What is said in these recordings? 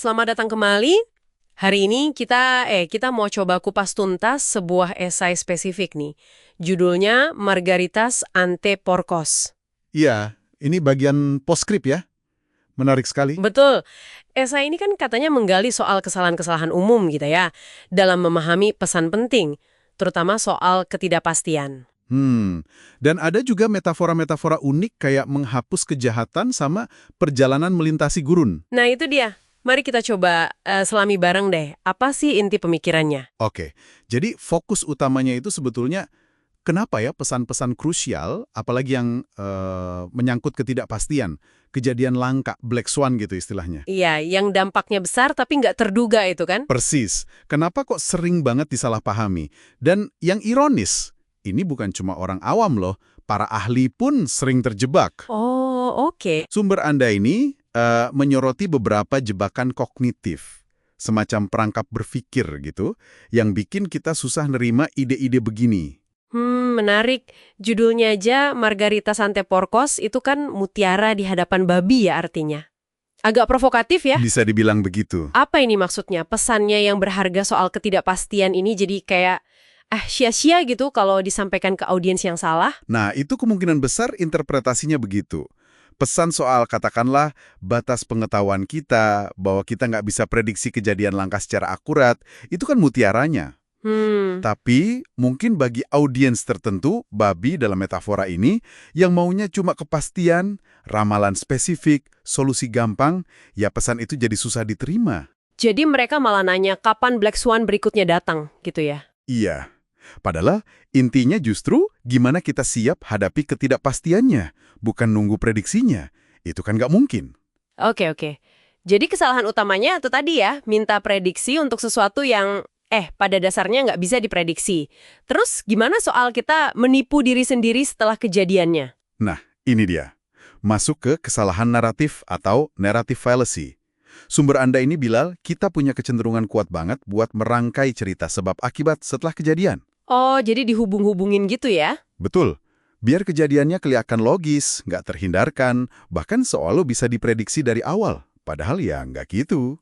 Selamat datang kembali. Hari ini kita mau coba kupas tuntas sebuah esai spesifik nih. Judulnya Margaritas ante Porcos. Iya, ini bagian postscript ya. Menarik sekali. Betul. Esai ini kan katanya menggali soal kesalahan-kesalahan umum gitu ya, dalam memahami pesan penting, terutama soal ketidakpastian. Dan ada juga metafora-metafora unik kayak menghapus kejahatan sama perjalanan melintasi gurun. Nah itu dia. Mari kita coba selami bareng deh. Apa sih inti pemikirannya? Oke, jadi fokus utamanya itu sebetulnya kenapa ya pesan-pesan krusial, apalagi yang menyangkut ketidakpastian, kejadian langka, black swan gitu istilahnya. Iya, yang dampaknya besar tapi nggak terduga itu kan? Persis, kenapa kok sering banget disalahpahami? Dan yang ironis, ini bukan cuma orang awam loh, para ahli pun sering terjebak. Oh, oke. Sumber Anda ini menyoroti beberapa jebakan kognitif, semacam perangkap berpikir gitu, yang bikin kita susah nerima ide-ide begini. Menarik. Judulnya aja Margaritas ante Porcos itu kan mutiara di hadapan babi ya artinya. Agak provokatif ya. Bisa dibilang begitu. Apa ini maksudnya? Pesannya yang berharga soal ketidakpastian ini jadi kayak sia-sia gitu kalau disampaikan ke audiens yang salah? Nah, itu kemungkinan besar interpretasinya begitu. Pesan soal katakanlah batas pengetahuan kita, bahwa kita nggak bisa prediksi kejadian langka secara akurat, itu kan mutiaranya. Tapi mungkin bagi audiens tertentu, babi dalam metafora ini, yang maunya cuma kepastian, ramalan spesifik, solusi gampang, ya pesan itu jadi susah diterima. Jadi mereka malah nanya kapan Black Swan berikutnya datang gitu ya? Iya. Padahal intinya justru gimana kita siap hadapi ketidakpastiannya, bukan nunggu prediksinya. Itu kan nggak mungkin. Oke. Jadi kesalahan utamanya itu tadi ya, minta prediksi untuk sesuatu yang pada dasarnya nggak bisa diprediksi. Terus gimana soal kita menipu diri sendiri setelah kejadiannya? Nah, ini dia. Masuk ke kesalahan naratif atau narrative fallacy. Sumber Anda ini Bilal, kita punya kecenderungan kuat banget buat merangkai cerita sebab akibat setelah kejadian. Oh, jadi dihubung-hubungin gitu ya? Betul. Biar kejadiannya kelihatan logis, nggak terhindarkan, bahkan seolah bisa diprediksi dari awal. Padahal ya nggak gitu.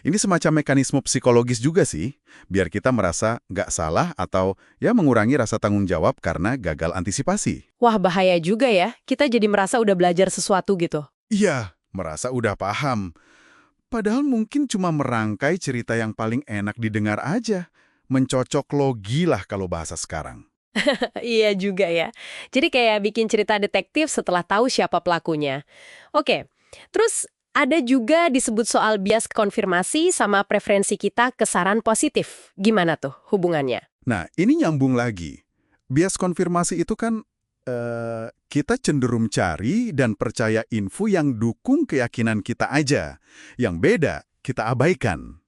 Ini semacam mekanisme psikologis juga sih, biar kita merasa nggak salah atau ya mengurangi rasa tanggung jawab karena gagal antisipasi. Wah, bahaya juga ya. Kita jadi merasa udah belajar sesuatu gitu. Iya, merasa udah paham. Padahal mungkin cuma merangkai cerita yang paling enak didengar aja. Mencocok logi lah kalau bahasa sekarang. Iya juga ya. Jadi kayak bikin cerita detektif setelah tahu siapa pelakunya. Oke, terus ada juga disebut soal bias konfirmasi sama preferensi kita ke saran positif. Gimana tuh hubungannya? Nah, ini nyambung lagi. Bias konfirmasi itu kan kita cenderung cari dan percaya info yang dukung keyakinan kita aja. Yang beda, kita abaikan.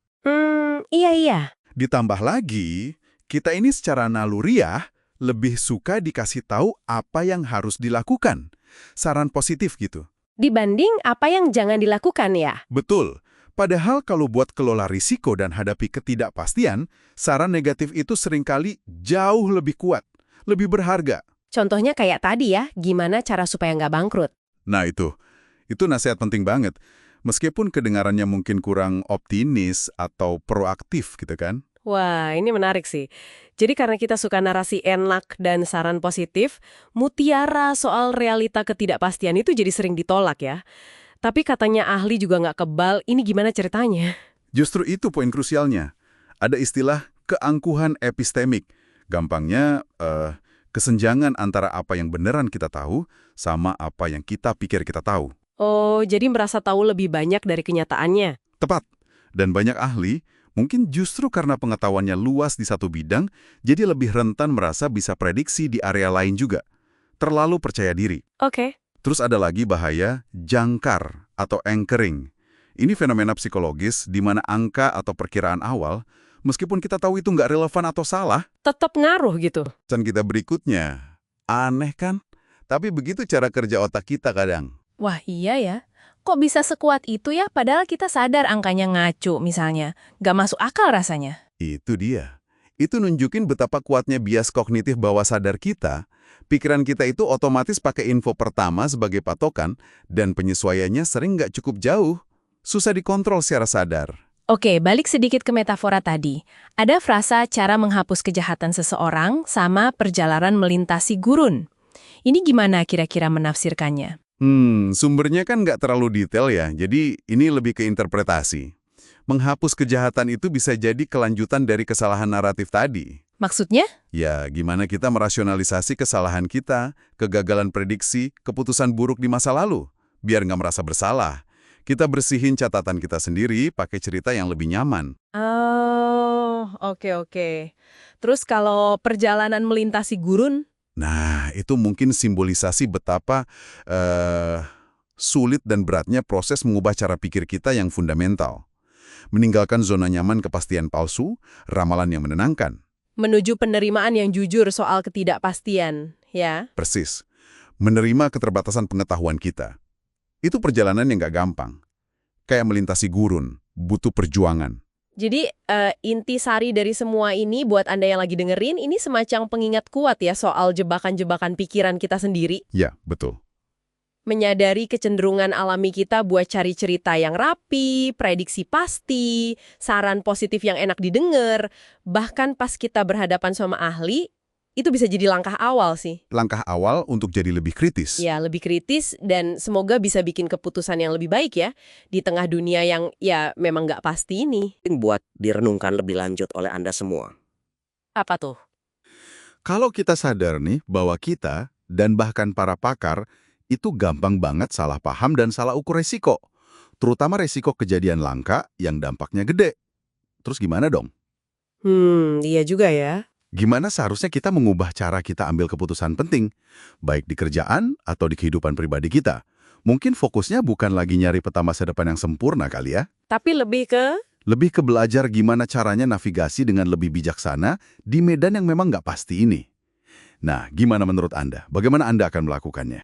Iya. Ditambah lagi, kita ini secara naluriah lebih suka dikasih tahu apa yang harus dilakukan. Saran positif gitu. Dibanding apa yang jangan dilakukan ya? Betul. Padahal kalau buat kelola risiko dan hadapi ketidakpastian, saran negatif itu seringkali jauh lebih kuat, lebih berharga. Contohnya kayak tadi ya, gimana cara supaya nggak bangkrut? Nah itu nasihat penting banget. Meskipun kedengarannya mungkin kurang optimis atau proaktif gitu kan. Wah, ini menarik sih. Jadi karena kita suka narasi enak dan saran positif, mutiara soal realita ketidakpastian itu jadi sering ditolak ya. Tapi katanya ahli juga nggak kebal, ini gimana ceritanya? Justru itu poin krusialnya. Ada istilah keangkuhan epistemik. Gampangnya, kesenjangan antara apa yang beneran kita tahu sama apa yang kita pikir kita tahu. Oh, jadi merasa tahu lebih banyak dari kenyataannya. Tepat. Dan banyak ahli, mungkin justru karena pengetahuannya luas di satu bidang, jadi lebih rentan merasa bisa prediksi di area lain juga. Terlalu percaya diri. Oke. Terus ada lagi bahaya jangkar atau anchoring. Ini fenomena psikologis di mana angka atau perkiraan awal, meskipun kita tahu itu nggak relevan atau salah, Tetap ngaruh gitu. dan kita berikutnya. Aneh kan? Tapi begitu cara kerja otak kita kadang. Wah iya ya, kok bisa sekuat itu ya padahal kita sadar angkanya ngaco misalnya. Gak masuk akal rasanya. Itu dia. Itu nunjukin betapa kuatnya bias kognitif bawah sadar kita. Pikiran kita itu otomatis pakai info pertama sebagai patokan dan penyesuaiannya sering nggak cukup jauh. susah dikontrol secara sadar. Oke, balik sedikit ke metafora tadi. Ada frasa cara menghapus kejahatan seseorang sama perjalanan melintasi gurun. Ini gimana kira-kira menafsirkannya? Sumbernya kan nggak terlalu detail ya, jadi ini lebih ke interpretasi. Menghapus kejahatan itu bisa jadi kelanjutan dari kesalahan naratif tadi. Maksudnya? Ya, gimana kita merasionalisasi kesalahan kita, kegagalan prediksi, keputusan buruk di masa lalu, biar nggak merasa bersalah. Kita bersihin catatan kita sendiri pakai cerita yang lebih nyaman. Oh, oke. Terus kalau perjalanan melintasi gurun? Nah, itu mungkin simbolisasi betapa sulit dan beratnya proses mengubah cara pikir kita yang fundamental. Meninggalkan zona nyaman kepastian palsu, ramalan yang menenangkan. Menuju penerimaan yang jujur soal ketidakpastian, ya. Persis. Menerima keterbatasan pengetahuan kita. Itu perjalanan yang nggak gampang. Kayak melintasi gurun, butuh perjuangan. Jadi inti sari dari semua ini buat Anda yang lagi dengerin, ini semacam pengingat kuat ya soal jebakan-jebakan pikiran kita sendiri. Ya, betul. Menyadari kecenderungan alami kita buat cari cerita yang rapi, prediksi pasti, saran positif yang enak didengar, bahkan pas kita berhadapan sama ahli, itu bisa jadi langkah awal sih. Langkah awal untuk jadi lebih kritis. Ya, lebih kritis dan semoga bisa bikin keputusan yang lebih baik ya, di tengah dunia yang ya memang nggak pasti ini. Buat direnungkan lebih lanjut oleh Anda semua. Apa tuh? Kalau kita sadar nih bahwa kita, dan bahkan para pakar, itu gampang banget salah paham dan salah ukur resiko. Terutama resiko kejadian langka yang dampaknya gede. Terus gimana dong? Iya juga ya. Gimana seharusnya kita mengubah cara kita ambil keputusan penting, baik di kerjaan atau di kehidupan pribadi kita? Mungkin fokusnya bukan lagi nyari peta masa depan yang sempurna kali ya? Tapi lebih ke Lebih ke belajar gimana caranya navigasi dengan lebih bijaksana di medan yang memang nggak pasti ini. Nah, gimana menurut Anda? Bagaimana Anda akan melakukannya?